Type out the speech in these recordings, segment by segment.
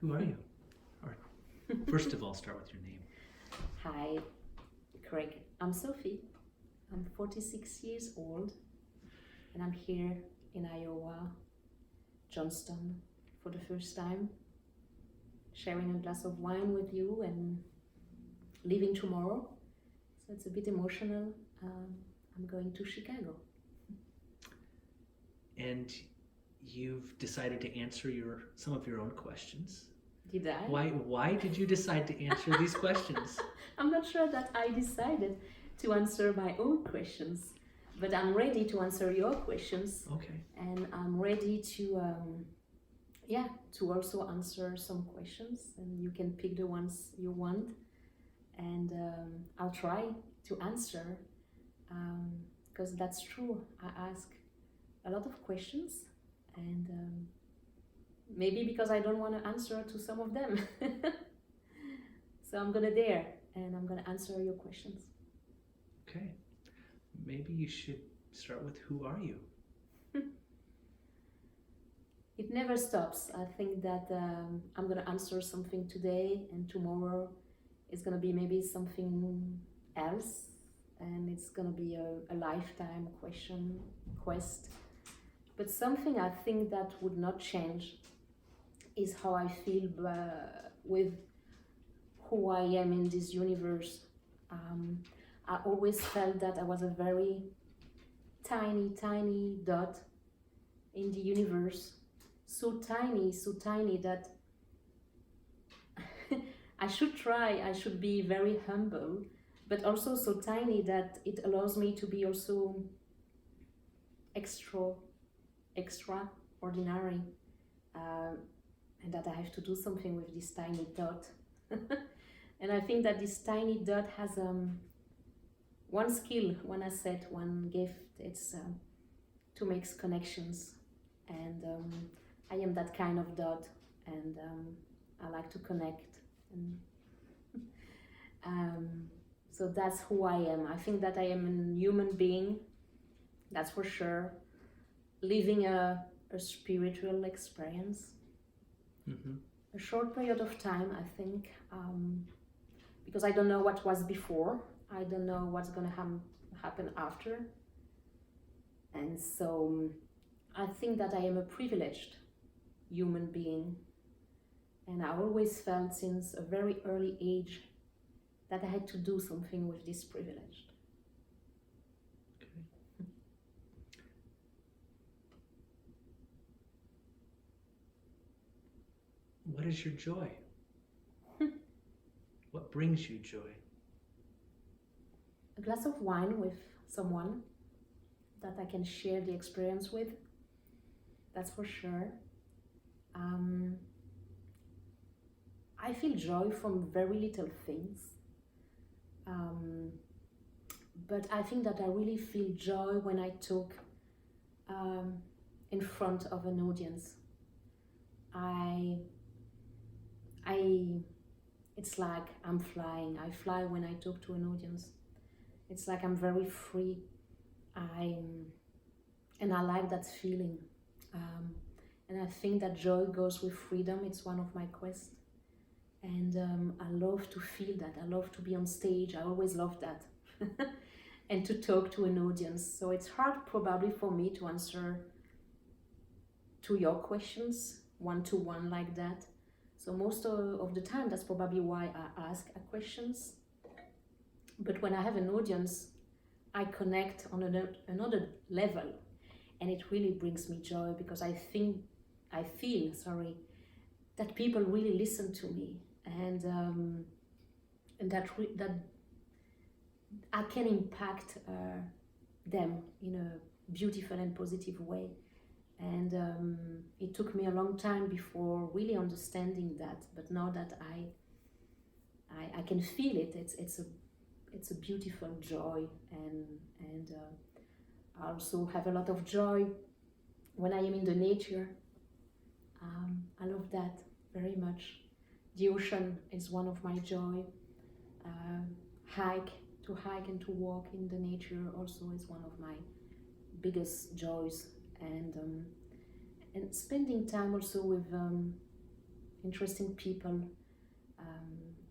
Who are you? Or first of all, start with your name. Hi, Craig. I'm Sophie. I'm 46 years old and I'm here in Iowa, Johnston, for the first time, sharing a glass of wine with you and leaving tomorrow. So it's a bit emotional. I'm going to Chicago. And you've decided to answer some of your own questions. Did I? Why did you decide to answer these questions? I'm not sure that I decided to answer my own questions, but I'm ready to answer your questions. Okay. And I'm ready to also answer some questions, and you can pick the ones you want, and I'll try to answer, because that's true. I ask a lot of questions, and maybe because I don't want to answer to some of them. So I'm gonna dare, and I'm gonna answer your questions. Okay. Maybe you should start with, who are you? It never stops. I think that I'm going to answer something today, and tomorrow is going to be maybe something else, and it's going to be a lifetime quest. But something I think that would not change is how I feel with who I am in this universe. I always felt that I was a very tiny dot in the universe. So tiny that I should be very humble, but also so tiny that it allows me to be also extraordinary, and that I have to do something with this tiny dot. And I think that this tiny dot has one skill, one asset, one gift. It's to make connections, and I am that kind of dot, and I like to connect, and so that's who I am. I think that I am a human being, that's for sure, living a spiritual experience. Mm-hmm. A short period of time, I think, because I don't know what was before, I don't know what's gonna happen after, and so I think that I am a privileged human being, and I always felt since a very early age that I had to do something with this privilege. Okay. What is your joy? What brings you joy? A glass of wine with someone that I can share the experience with, that's for sure. I feel joy from very little things, but I think that I really feel joy when I talk in front of an audience. It's like I'm flying. I fly when I talk to an audience. It's like I'm very free. And I like that feeling. And I think that joy goes with freedom. It's one of my quests. And I love to feel that. I love to be on stage. I always loved that. And to talk to an audience. So it's hard probably for me to answer to your questions one-to-one like that. So most of the time, that's probably why I ask questions. But when I have an audience, I connect on another level, and it really brings me joy, because I feel that people really listen to me, and that I can impact them in a beautiful and positive way. And it took me a long time before really understanding that, but now that I can feel it, it's a beautiful joy, and I also have a lot of joy when I am in the nature. I love that very much. The ocean is one of my joy. To hike and to walk in the nature also is one of my biggest joys, and spending time also with interesting people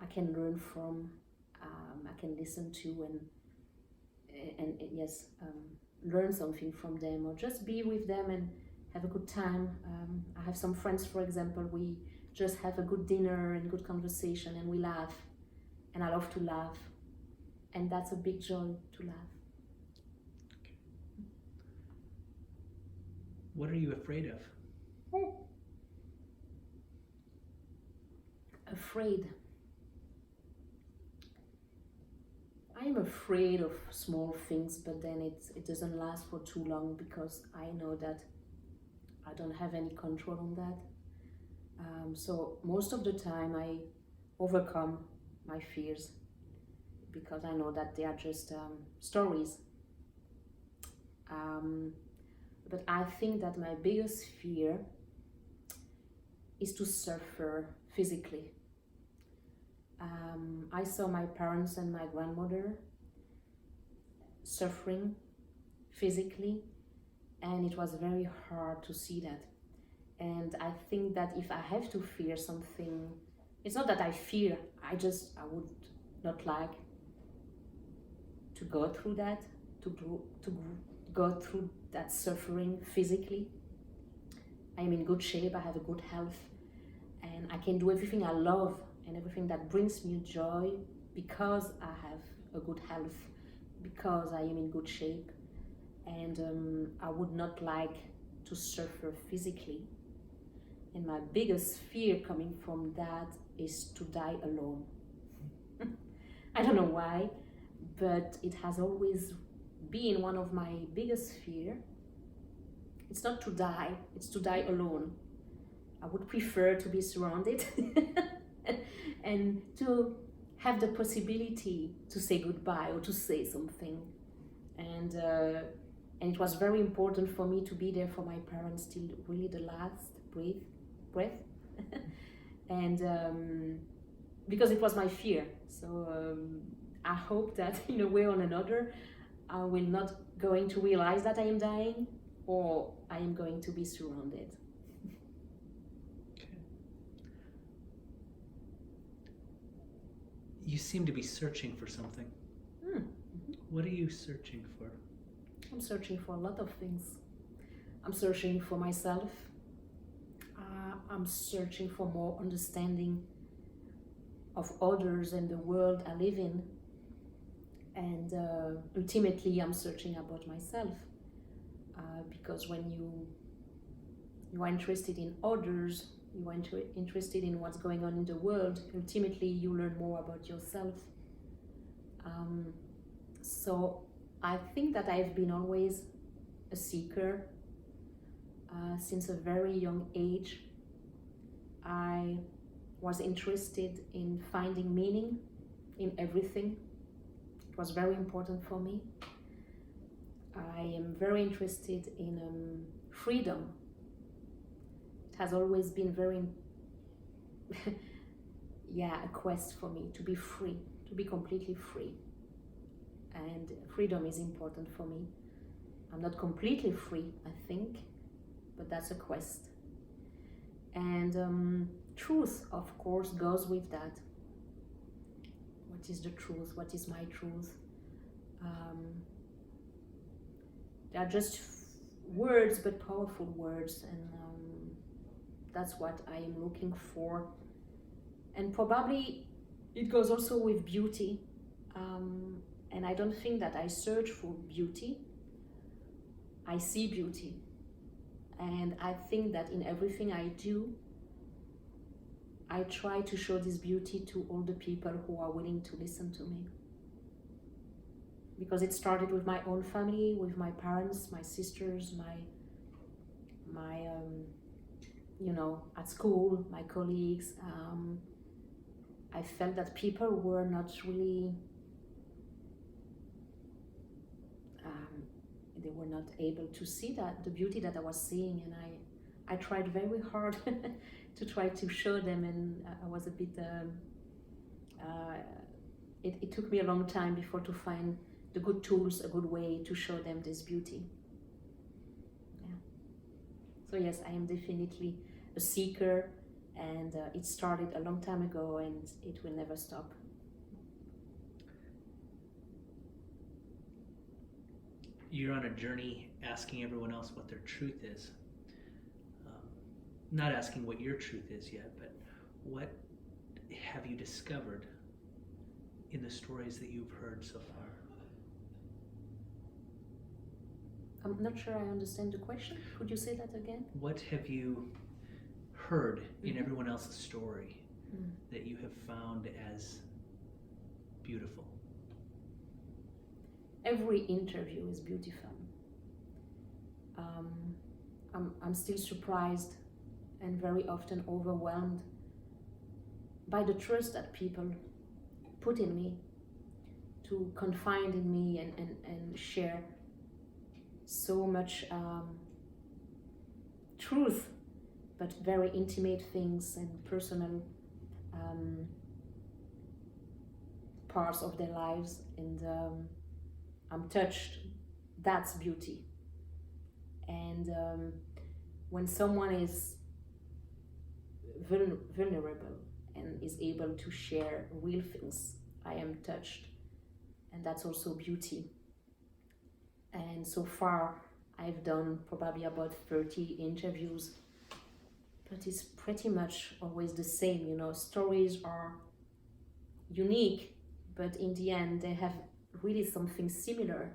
I can learn from, I can listen to, and yes, learn something from them, or just be with them and have a good time. I have some friends, for example, we just have a good dinner and good conversation, and we laugh, and I love to laugh, and that's a big joy to laugh. What are you afraid of? Afraid. I am afraid of small things, but then it doesn't last for too long, because I know that I don't have any control on that. So most of the time I overcome my fears, because I know that they are just stories. But I think that my biggest fear is to suffer physically. I saw my parents and my grandmother suffering physically, and it was very hard to see that. And I think that if I have to fear something, it's not that I fear, I would not like to go through that, to go through that suffering physically. I am in good shape, I have a good health, and I can do everything I love and everything that brings me joy, because I have a good health, because I am in good shape, and I would not like to suffer physically. And my biggest fear coming from that is to die alone. I don't know why, but it has always been one of my biggest fear. It's not to die, it's to die alone. I would prefer to be surrounded and to have the possibility to say goodbye or to say something. And it was very important for me to be there for my parents till really the last breath. And because it was my fear. So I hope that in a way or another I will not going to realize that I am dying, or I am going to be surrounded. Okay. You seem to be searching for something. What are you searching for? I'm searching for a lot of things. I'm searching for myself. I'm searching for more understanding of others and the world I live in. And ultimately, I'm searching about myself. Because when you are interested in others, you are interested in what's going on in the world, ultimately you learn more about yourself. So I think that I've been always a seeker. Since a very young age, I was interested in finding meaning in everything. It was very important for me. I am very interested in freedom. It has always been very, a quest for me to be free, to be completely free. And freedom is important for me. I'm not completely free, I think, but that's a quest. And truth, of course, goes with that. What is the truth? What is my truth? They are just words, but powerful words, and that's what I am looking for. And probably it goes also with beauty. And I don't think that I search for beauty. I see beauty. And I think that in everything I do, I try to show this beauty to all the people who are willing to listen to me. Because it started with my own family, with my parents, my sisters, my at school, my colleagues. I felt that people were not really, they were not able to see that, the beauty that I was seeing, and I tried very hard to try to show them, and I was a bit, it took me a long time before to find the good tools, a good way to show them this beauty. Yeah. So yes, I am definitely a seeker, And it started a long time ago, and it will never stop. You're on a journey asking everyone else what their truth is. Not asking what your truth is yet, but what have you discovered in the stories that you've heard so far? I'm not sure I understand the question. Could you say that again? What have you heard in everyone else's story that you have found as beautiful? Every interview is beautiful. I'm still surprised and very often overwhelmed by the trust that people put in me, to confide in me and share so much truth, but very intimate things and personal parts of their lives. And I'm touched. That's beauty. And when someone is vulnerable and is able to share real things, I am touched. And that's also beauty. And so far, I've done probably about 30 interviews, but it's pretty much always the same. You know, stories are unique, but in the end, they have really something similar.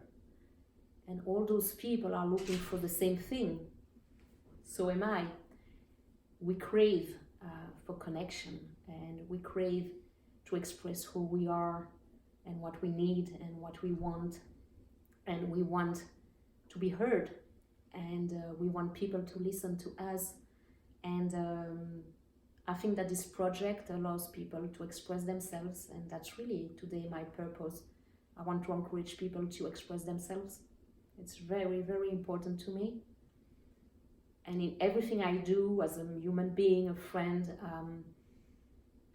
And all those people are looking for the same thing. So am I. We crave for connection, and we crave to express who we are and what we need and what we want. And we want to be heard, and we want people to listen to us. And I think that this project allows people to express themselves, and that's really today my purpose. I want to encourage people to express themselves. It's very, very important to me. And in everything I do as a human being, a friend,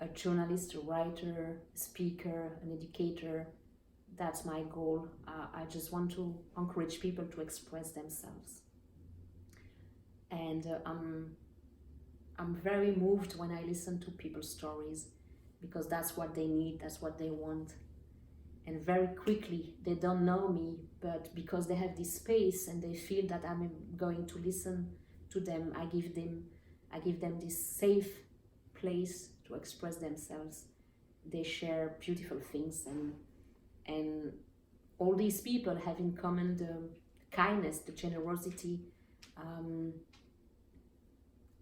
a journalist, a writer, a speaker, an educator, that's my goal. I just want to encourage people to express themselves. And I'm very moved when I listen to people's stories, because that's what they need, that's what they want. And very quickly, they don't know me, but because they have this space and they feel that I'm going to listen to them, I give them this safe place to express themselves. They share beautiful things, and all these people have in common the kindness, the generosity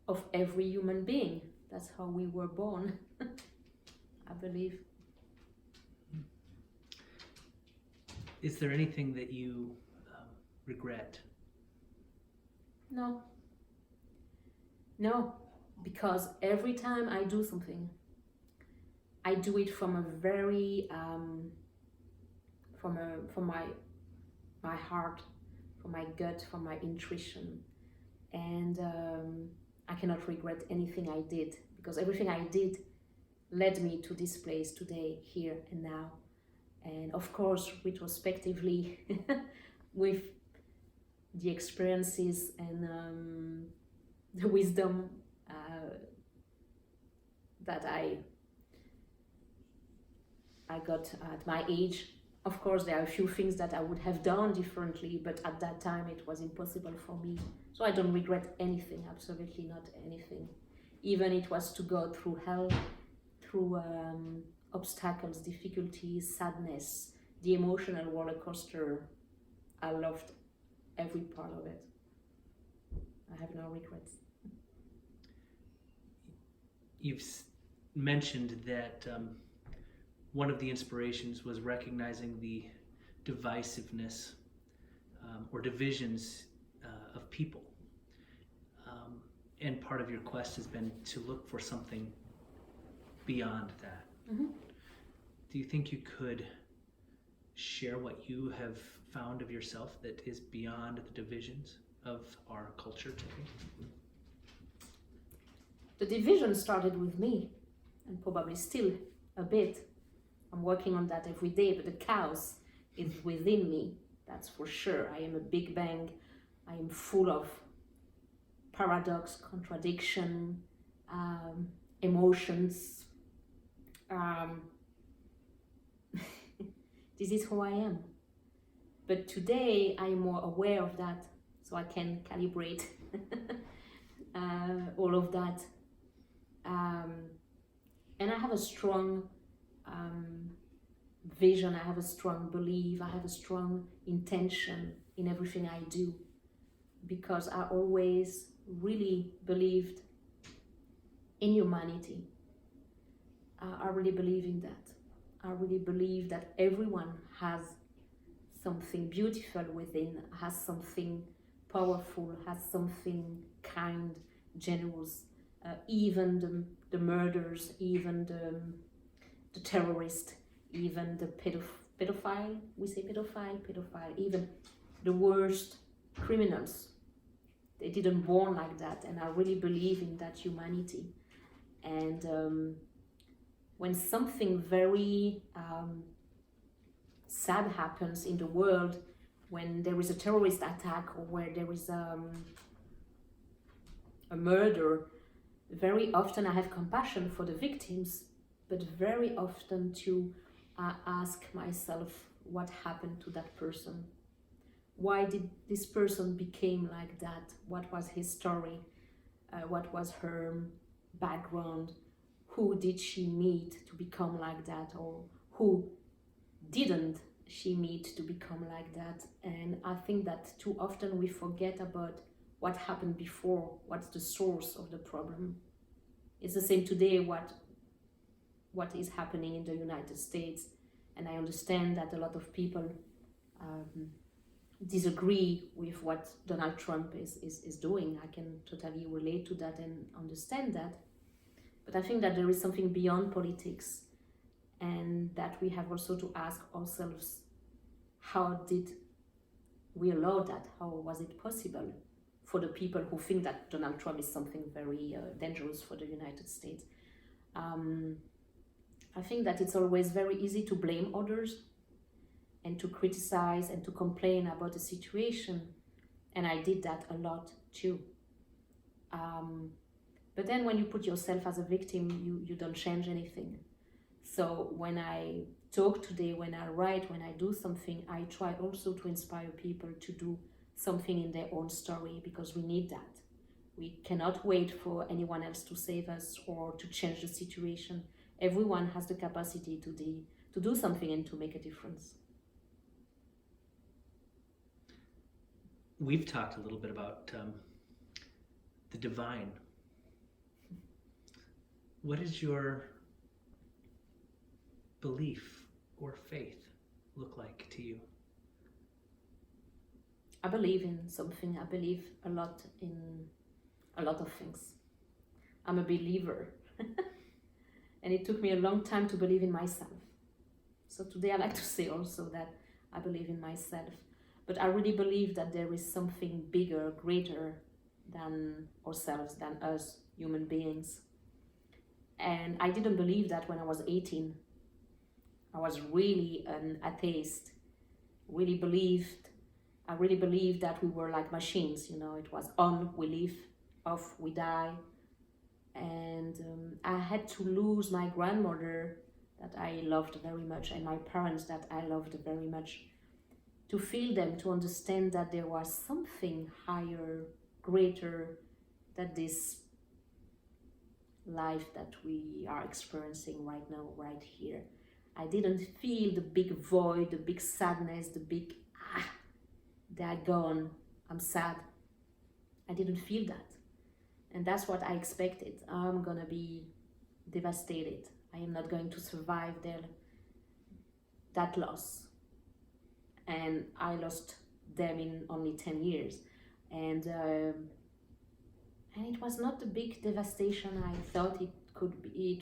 of every human being. That's how we were born, I believe. Is there anything that you regret? No, because every time I do something, I do it from a very from my heart, from my gut, from my intuition, and I cannot regret anything I did, because everything I did led me to this place today, here and now. And of course, retrospectively, with the experiences and the wisdom that I got at my age, of course, there are a few things that I would have done differently, but at that time it was impossible for me. So I don't regret anything, absolutely not anything. Even it was to go through hell, through obstacles, difficulties, sadness, the emotional roller coaster. I loved every part of it. I have no regrets. You've mentioned that one of the inspirations was recognizing the divisiveness or divisions of people. And part of your quest has been to look for something beyond that. Mm-hmm. Do you think you could share what you have found of yourself that is beyond the divisions of our culture today? The division started with me, and probably still a bit. I'm working on that every day, but the chaos is within me, that's for sure. I am a big bang. I am full of paradox, contradiction, emotions. This is who I am. But today I'm more aware of that, so I can calibrate all of that. And I have a strong vision, I have a strong belief, I have a strong intention in everything I do, because I always really believed in humanity. I really believe in that. I really believe that everyone has something beautiful within, has something powerful, has something kind, generous. Even the murders, even the terrorist, even the pedophile, we say pedophile, even the worst criminals. They didn't born like that, and I really believe in that humanity. And when something very sad happens in the world, when there is a terrorist attack or where there is a murder, very often I have compassion for the victims, but very often too I ask myself what happened to that person. Why did this person became like that? What was his story? What was her background? Who did she meet to become like that? Or who didn't she meet to become like that? And I think that too often we forget about what happened before, what's the source of the problem. It's the same today, what is happening in the United States. And I understand that a lot of people disagree with what Donald Trump is doing. I can totally relate to that and understand that. But I think that there is something beyond politics, and that we have also to ask ourselves, how did we allow that? How was it possible for the people who think that Donald Trump is something very dangerous for the United States? I think that it's always very easy to blame others and to criticize and to complain about the situation. And I did that a lot too. But then when you put yourself as a victim, you don't change anything. So when I talk today, when I write, when I do something, I try also to inspire people to do something in their own story, because we need that. We cannot wait for anyone else to save us or to change the situation. Everyone has the capacity to do something and to make a difference. We've talked a little bit about the divine. What is your belief or faith look like to you? I believe in something. I believe a lot in a lot of things. I'm a believer. And it took me a long time to believe in myself. So today I like to say also that I believe in myself. But I really believe that there is something bigger, greater than ourselves, than us human beings. And I didn't believe that when I was 18. I was really an atheist. I really believed that we were like machines, it was on, we live, off, we die. And I had to lose my grandmother that I loved very much, and my parents that I loved very much, to feel them, to understand that there was something higher, greater than this life that we are experiencing right now, right here. I didn't feel the big void, the big sadness, the big, they're gone, I'm sad. I didn't feel that. And that's what I expected. I'm gonna be devastated. I am not going to survive that loss. And I lost them in only 10 years. And it was not the big devastation I thought it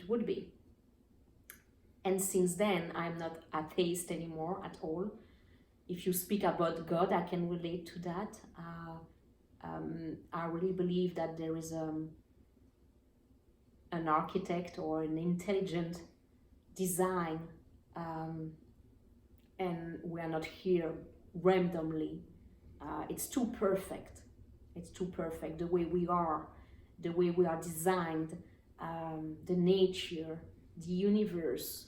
would be. And since then, I'm not atheist anymore at all. If you speak about God, I can relate to that. I really believe that there is an architect or an intelligent design, and we are not here randomly. It's too perfect. It's too perfect. The way we are designed, the nature, the universe,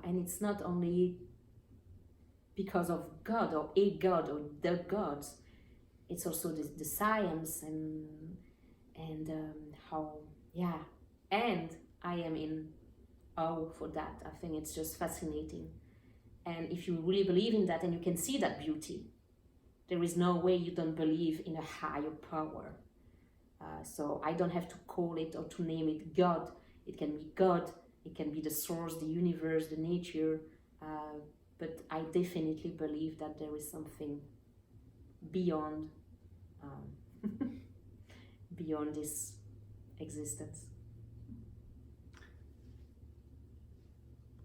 and it's not only because of God or a God or the gods. It's also the science and how, yeah. And I am in awe for that. I think it's just fascinating. And if you really believe in that and you can see that beauty, there is no way you don't believe in a higher power. So I don't have to call it or to name it God. It can be God, it can be the source, the universe, the nature. But I definitely believe that there is something beyond beyond this existence.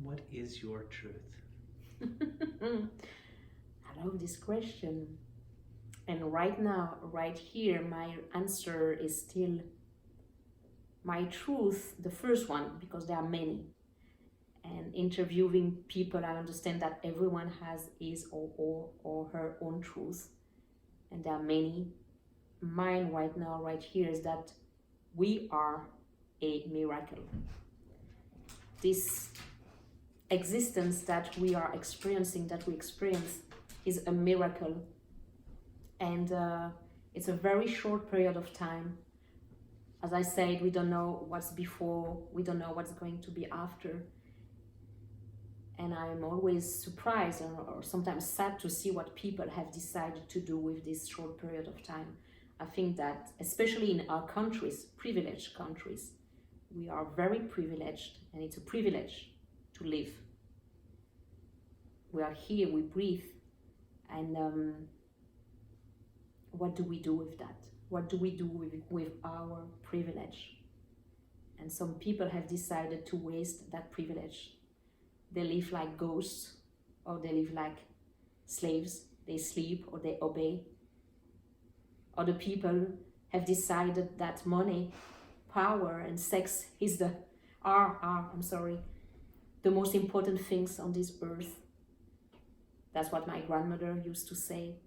What is your truth? I love this question. And right now, right here, my answer is still my truth, the first one, because there are many. And interviewing people, I understand that everyone has his or her own truth. And there are many. Mine right now, right here, is that we are a miracle. This existence that we are experiencing, that we experience, is a miracle. And it's a very short period of time. As I said, we don't know what's before, we don't know what's going to be after. And I'm always surprised or sometimes sad to see what people have decided to do with this short period of time. I think that, especially in our countries, privileged countries, we are very privileged, and it's a privilege to live. We are here, we breathe, and what do we do with that? What do we do with our privilege? And some people have decided to waste that privilege. They live like ghosts, or they live like slaves. They sleep or they obey. Other people have decided that money, power, and sex is the most important things on this earth. That's what my grandmother used to say.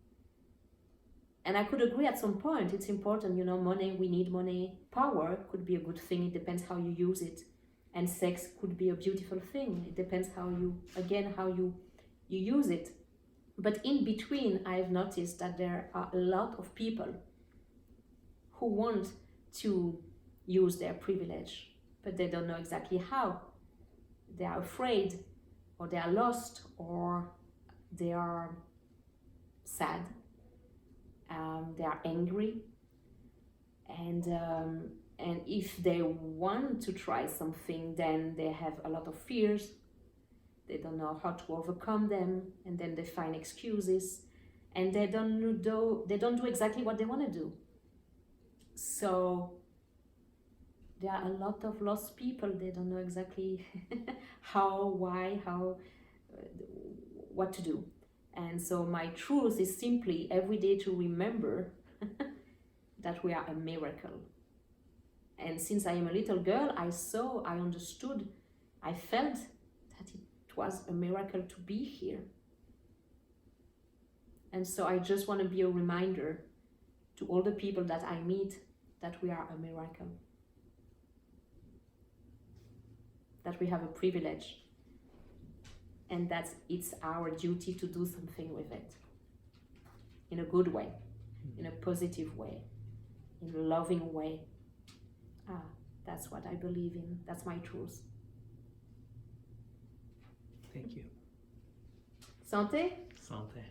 And I could agree at some point. It's important, money, we need money. Power could be a good thing. It depends how you use it. And sex could be a beautiful thing. It depends how you use it. But in between, I've noticed that there are a lot of people who want to use their privilege, but they don't know exactly how. They are afraid, or they are lost, or they are sad. They are angry. And if they want to try something, then they have a lot of fears. They don't know how to overcome them, and then they find excuses, and they don't do exactly what they want to do. So there are a lot of lost people. They don't know exactly how, why, what to do. And so my truth is simply every day to remember that we are a miracle. And since I am a little girl, I understood, I felt that it was a miracle to be here. And so I just want to be a reminder to all the people that I meet that we are a miracle. That we have a privilege. And that it's our duty to do something with it. In a good way, in a positive way, in a loving way. That's what I believe in. That's my truth. Thank you. Santé? Santé.